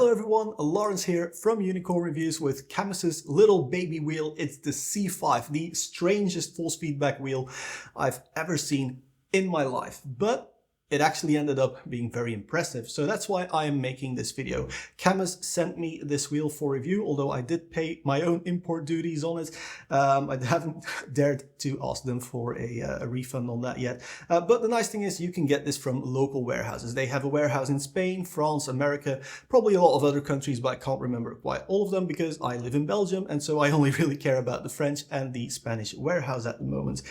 Hello everyone, Lawrence here from Unicorn Reviews with Cammus's little baby wheel. It's the C5, the strangest force feedback wheel I've ever seen in my life, but it actually ended up being very impressive. So that's why I am making this video. Cammus sent me this wheel for review, although I did pay my own import duties on it. I haven't dared to ask them for a refund on that yet. But the nice thing is you can get this from local warehouses. They have a warehouse in Spain, France, America, probably a lot of other countries, but I can't remember quite all of them because I live in Belgium, and so I only really care about the French and the Spanish warehouse at the moment.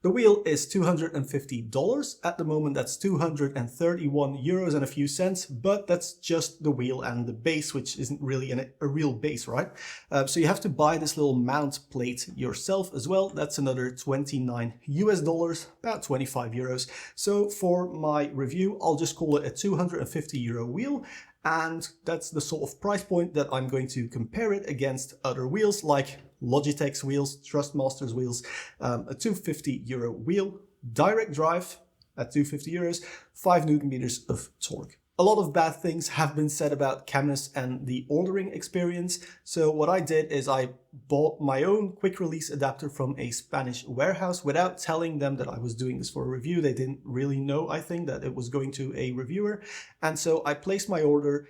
The wheel is $250 at the moment. That's 231 euros and a few cents, but that's just the wheel and the base, which isn't really a real base, right? So you have to buy this little mount plate yourself as well. That's another 29 US dollars, about 25 euros. So for my review, I'll just call it a 250 euro wheel. And that's the sort of price point that I'm going to compare it against other wheels like Logitech's wheels, Trustmaster's wheels, a 250 euro wheel, direct drive at 250 euros, 5 Newton meters of torque. A lot of bad things have been said about Cammus and the ordering experience. So what I did is I bought my own quick release adapter from a Spanish warehouse without telling them that I was doing this for a review. They didn't really know, I think, that it was going to a reviewer. And so I placed my order,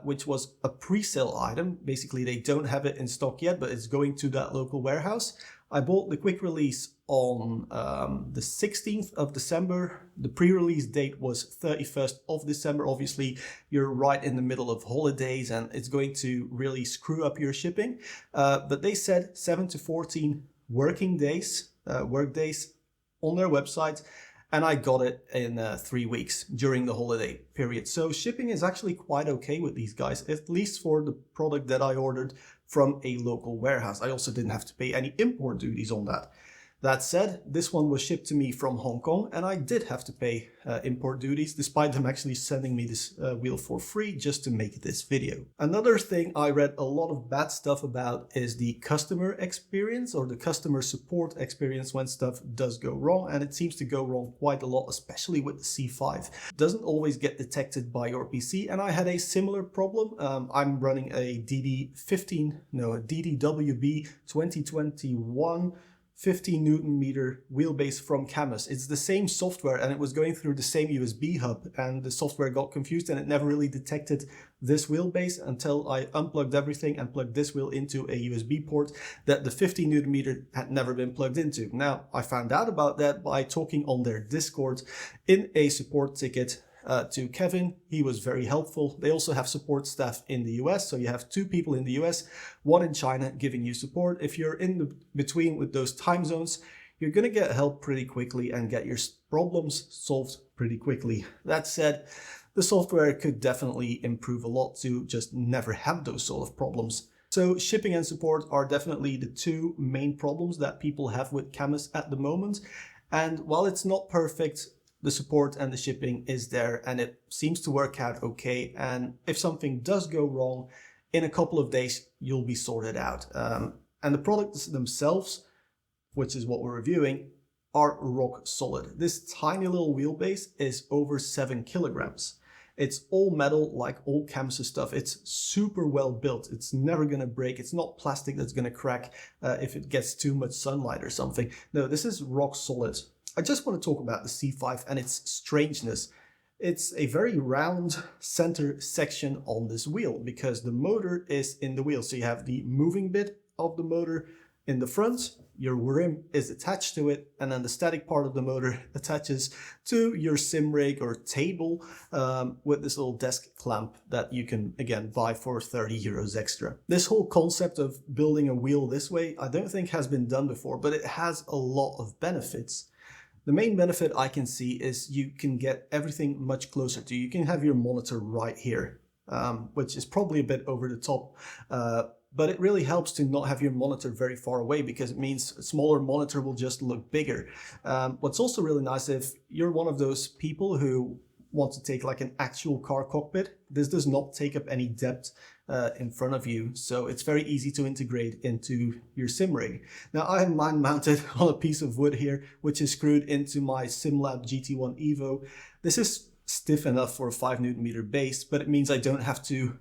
which was a pre-sale item. Basically, they don't have it in stock yet, but it's going to that local warehouse. I bought the quick release on the 16th of December. The pre-release date was 31st of December. Obviously, you're right in the middle of holidays and it's going to really screw up your shipping. But they said 7 to 14 working days, work days on their website. And I got it in 3 weeks during the holiday period. So shipping is actually quite okay with these guys, at least for the product that I ordered from a local warehouse. I also didn't have to pay any import duties on that. That said, this one was shipped to me from Hong Kong and I did have to pay import duties, despite them actually sending me this wheel for free just to make this video. Another thing I read a lot of bad stuff about is the customer experience or the customer support experience when stuff does go wrong, and it seems to go wrong quite a lot, especially with the C5. It doesn't always get detected by your PC, and I had a similar problem. I'm running a DDWB 2021 15 Newton meter wheelbase from Cammus. It's the same software and it was going through the same USB hub, and the software got confused and it never really detected this wheelbase until I unplugged everything and plugged this wheel into a USB port that the 15 Newton meter had never been plugged into. Now, I found out about that by talking on their Discord in a support ticket to Kevin. He was very helpful. They also have support staff in the US, so you have 2 people in the US, 1 in China giving you support. If you're in the between with those time zones, you're going to get help pretty quickly and get your problems solved pretty quickly. That said, the software could definitely improve a lot to just never have those sort of problems. So shipping and support are definitely the 2 main problems that people have with Cammus at the moment. And while it's not perfect, the support and the shipping is there and it seems to work out okay. And if something does go wrong, in a couple of days, you'll be sorted out. And the products themselves, which is what we're reviewing, are rock solid. This tiny little wheelbase is over 7 kilograms. It's all metal, like all Cammus stuff. It's super well built. It's never going to break. It's not plastic that's going to crack if it gets too much sunlight or something. No, this is rock solid. I just want to talk about the C5 and its strangeness. It's a very round center section on this wheel because the motor is in the wheel. So you have the moving bit of the motor in the front, your rim is attached to it, and then the static part of the motor attaches to your sim rig or table with this little desk clamp that you can, again, buy for 30 euros extra. This whole concept of building a wheel this way, I don't think has been done before, but it has a lot of benefits. The main benefit I can see is you can get everything much closer to you. You can have your monitor right here, which is probably a bit over the top, but it really helps to not have your monitor very far away because it means a smaller monitor will just look bigger. What's also really nice, if you're one of those people who want to take like an actual car cockpit, this does not take up any depth in front of you, so it's very easy to integrate into your sim rig. Now I have mine mounted on a piece of wood here, which is screwed into my SimLab GT1 Evo. This is stiff enough for a 5 Newton meter base, but it means I don't have to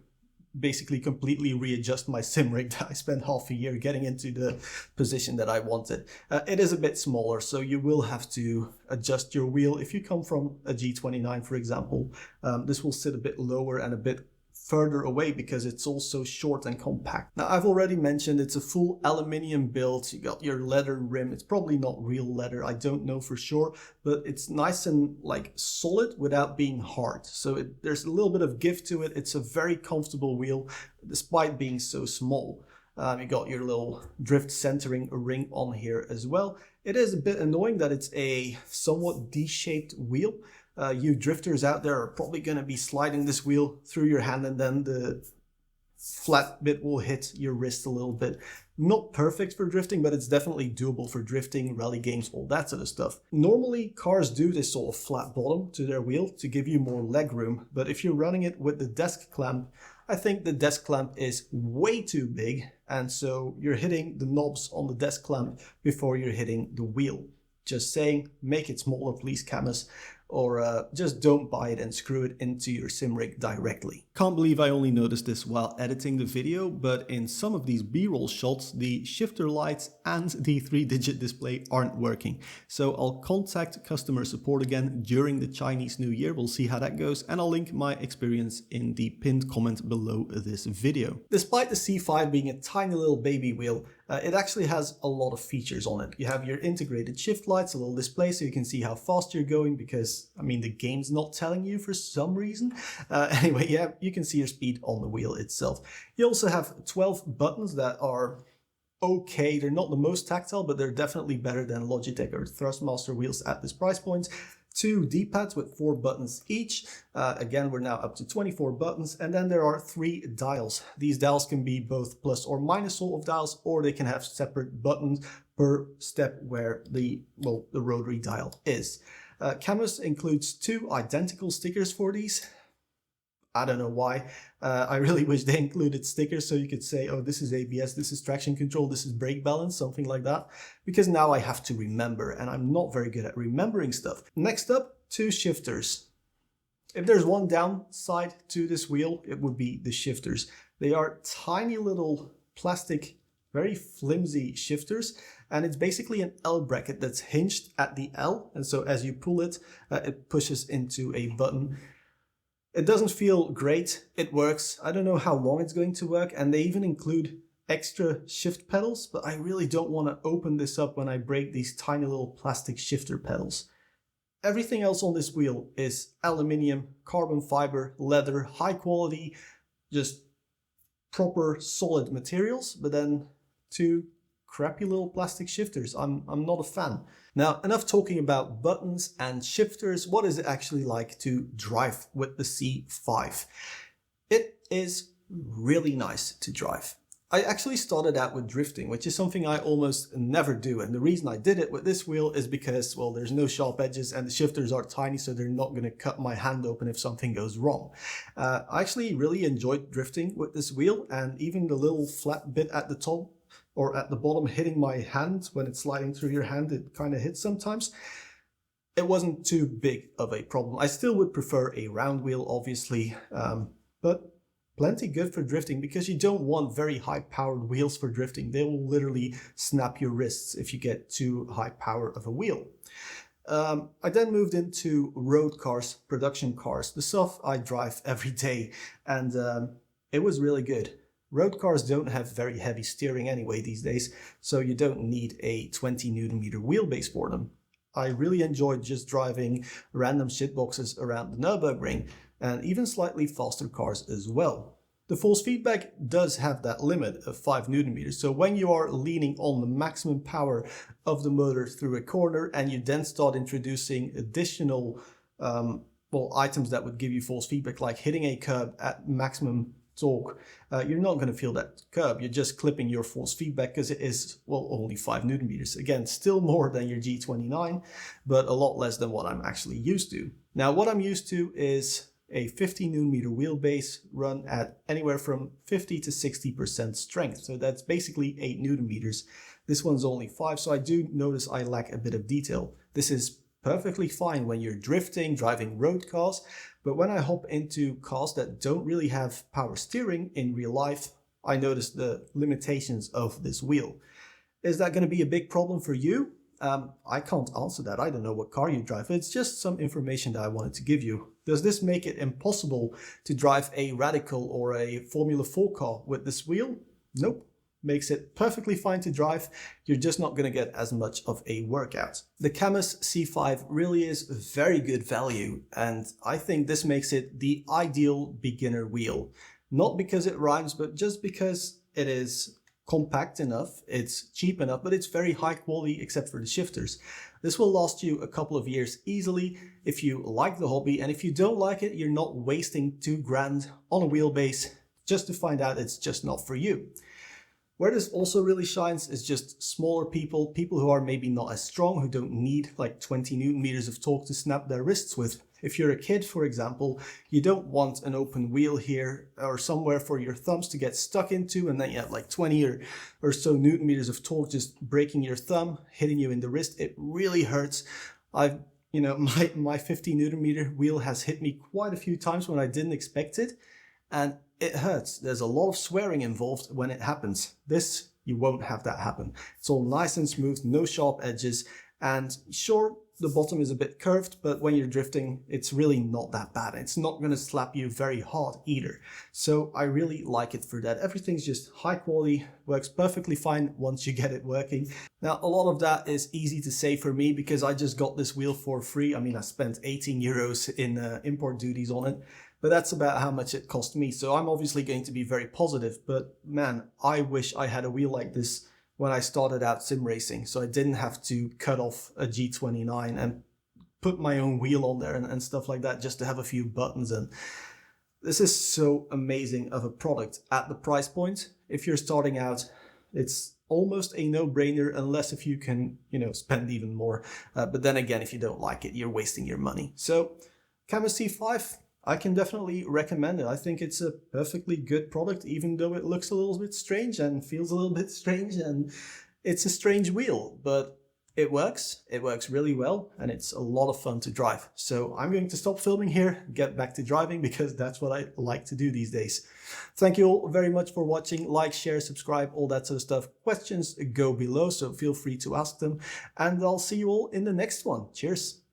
basically completely readjust my sim rig that I spent half a year getting into the position that I wanted. It is a bit smaller, so you will have to adjust your wheel. If you come from a G29, for example, this will sit a bit lower and a bit further away because it's also short and compact. Now, I've already mentioned it's a full aluminium build. You got your leather rim. It's probably not real leather, I don't know for sure, but it's nice and like solid without being hard. So there's a little bit of give to it. It's a very comfortable wheel despite being so small. You got your little drift centering ring on here as well. It is a bit annoying that it's a somewhat D-shaped wheel. You drifters out there are probably going to be sliding this wheel through your hand, and then the flat bit will hit your wrist a little bit. Not perfect for drifting, but it's definitely doable for drifting, rally games, all that sort of stuff. Normally, cars do this sort of flat bottom to their wheel to give you more leg room, but if you're running it with the desk clamp, I think the desk clamp is way too big, and so you're hitting the knobs on the desk clamp before you're hitting the wheel. Just saying, make it smaller please, Cammus, or just don't buy it and screw it into your sim rig directly. Can't believe I only noticed this while editing the video, but in some of these B-roll shots, the shifter lights and the 3-digit display aren't working. So I'll contact customer support again during the Chinese New Year. We'll see how that goes, and I'll link my experience in the pinned comment below this video. Despite the C5 being a tiny little baby wheel, it actually has a lot of features on it. You have your integrated shift lights, a little display so you can see how fast you're going because, I mean, the game's not telling you for some reason. Anyway, yeah, you can see your speed on the wheel itself. You also have 12 buttons that are okay. They're not the most tactile, but they're definitely better than Logitech or Thrustmaster wheels at this price point. 2 D-pads with 4 buttons each. Again, we're now up to 24 buttons, and then there are 3 dials. These dials can be both plus or minus sort of dials, or they can have separate buttons per step where the rotary dial is. Cammus includes 2 identical stickers for these. I don't know why. I really wish they included stickers so you could say, oh, this is ABS, this is traction control, this is brake balance, something like that. Because now I have to remember, and I'm not very good at remembering stuff. Next up, 2 shifters. If there's one downside to this wheel, it would be the shifters. They are tiny little plastic, very flimsy shifters, and it's basically an L bracket that's hinged at the L, and so as you pull it, it pushes into a button. It doesn't feel great. It works. I don't know how long it's going to work, and they even include extra shift pedals, but I really don't want to open this up when I break these tiny little plastic shifter pedals. Everything else on this wheel is aluminium, carbon fiber, leather, high quality, just proper solid materials, but then 2 crappy little plastic shifters. I'm not a fan. Now, enough talking about buttons and shifters. What is it actually like to drive with the C5? It is really nice to drive. I actually started out with drifting, which is something I almost never do. And the reason I did it with this wheel is because, well, there's no sharp edges and the shifters are tiny, so they're not going to cut my hand open if something goes wrong. I actually really enjoyed drifting with this wheel, and even the little flat bit at the top or at the bottom hitting my hand when it's sliding through your hand, it kind of hits sometimes. It wasn't too big of a problem. I still would prefer a round wheel, obviously, but plenty good for drifting because you don't want very high-powered wheels for drifting. They will literally snap your wrists if you get too high power of a wheel. I then moved into road cars, production cars, the stuff I drive every day, and it was really good. Road cars don't have very heavy steering anyway these days, so you don't need a 20 Nm wheelbase for them. I really enjoyed just driving random shitboxes around the Nürburgring, and even slightly faster cars as well. The force feedback does have that limit of 5 Nm, so when you are leaning on the maximum power of the motor through a corner and you then start introducing additional items that would give you force feedback, like hitting a curb at maximum torque, you're not going to feel that curb. You're just clipping your force feedback because it is, well, only 5 Nm. Again, still more than your G29, but a lot less than what I'm actually used to. Now, what I'm used to is a 50 Nm wheelbase run at anywhere from 50 to 60% strength. So that's basically 8 Nm. This one's only 5, so I do notice I lack a bit of detail. This is perfectly fine when you're drifting, driving road cars, but when I hop into cars that don't really have power steering in real life, I notice the limitations of this wheel. Is that going to be a big problem for you? I can't answer that. I don't know what car you drive. It's just some information that I wanted to give you. Does this make it impossible to drive a Radical or a Formula 4 car with this wheel? Nope. Makes it perfectly fine to drive. You're just not going to get as much of a workout. The Cammus C5 really is very good value, and I think this makes it the ideal beginner wheel. Not because it rhymes, but just because it is compact enough, it's cheap enough, but it's very high quality except for the shifters. This will last you a couple of years easily if you like the hobby, and if you don't like it, you're not wasting $2,000 on a wheelbase just to find out it's just not for you. Where this also really shines is just smaller people who are maybe not as strong, who don't need like 20 Newton meters of torque to snap their wrists with. If you're a kid, for example, you don't want an open wheel here or somewhere for your thumbs to get stuck into, and then you have like 20 or so Newton meters of torque just breaking your thumb, hitting you in the wrist. It really hurts. My 50 Newton meter wheel has hit me quite a few times when I didn't expect it, and it hurts. There's a lot of swearing involved when it happens. This, you won't have that happen. It's all nice and smooth, no sharp edges, and sure, the bottom is a bit curved, but when you're drifting, it's really not that bad. It's not going to slap you very hard either. So I really like it for that. Everything's just high quality, works perfectly fine once you get it working. Now, a lot of that is easy to say for me because I just got this wheel for free. I mean, I spent 18 euros in import duties on it, but that's about how much it cost me. So I'm obviously going to be very positive, but man, I wish I had a wheel like this when I started out sim racing, so I didn't have to cut off a G29 and put my own wheel on there and stuff like that just to have a few buttons. And this is so amazing of a product at the price point. If you're starting out, it's almost a no-brainer unless if you can, spend even more. But then again, if you don't like it, you're wasting your money. So Cammus C5, I can definitely recommend it. I think it's a perfectly good product, even though it looks a little bit strange and feels a little bit strange, and it's a strange wheel, but it works. It works really well, and it's a lot of fun to drive. So I'm going to stop filming here, get back to driving, because that's what I like to do these days. Thank you all very much for watching. Like, share, subscribe, all that sort of stuff. Questions go below, so feel free to ask them, and I'll see you all in the next one. Cheers.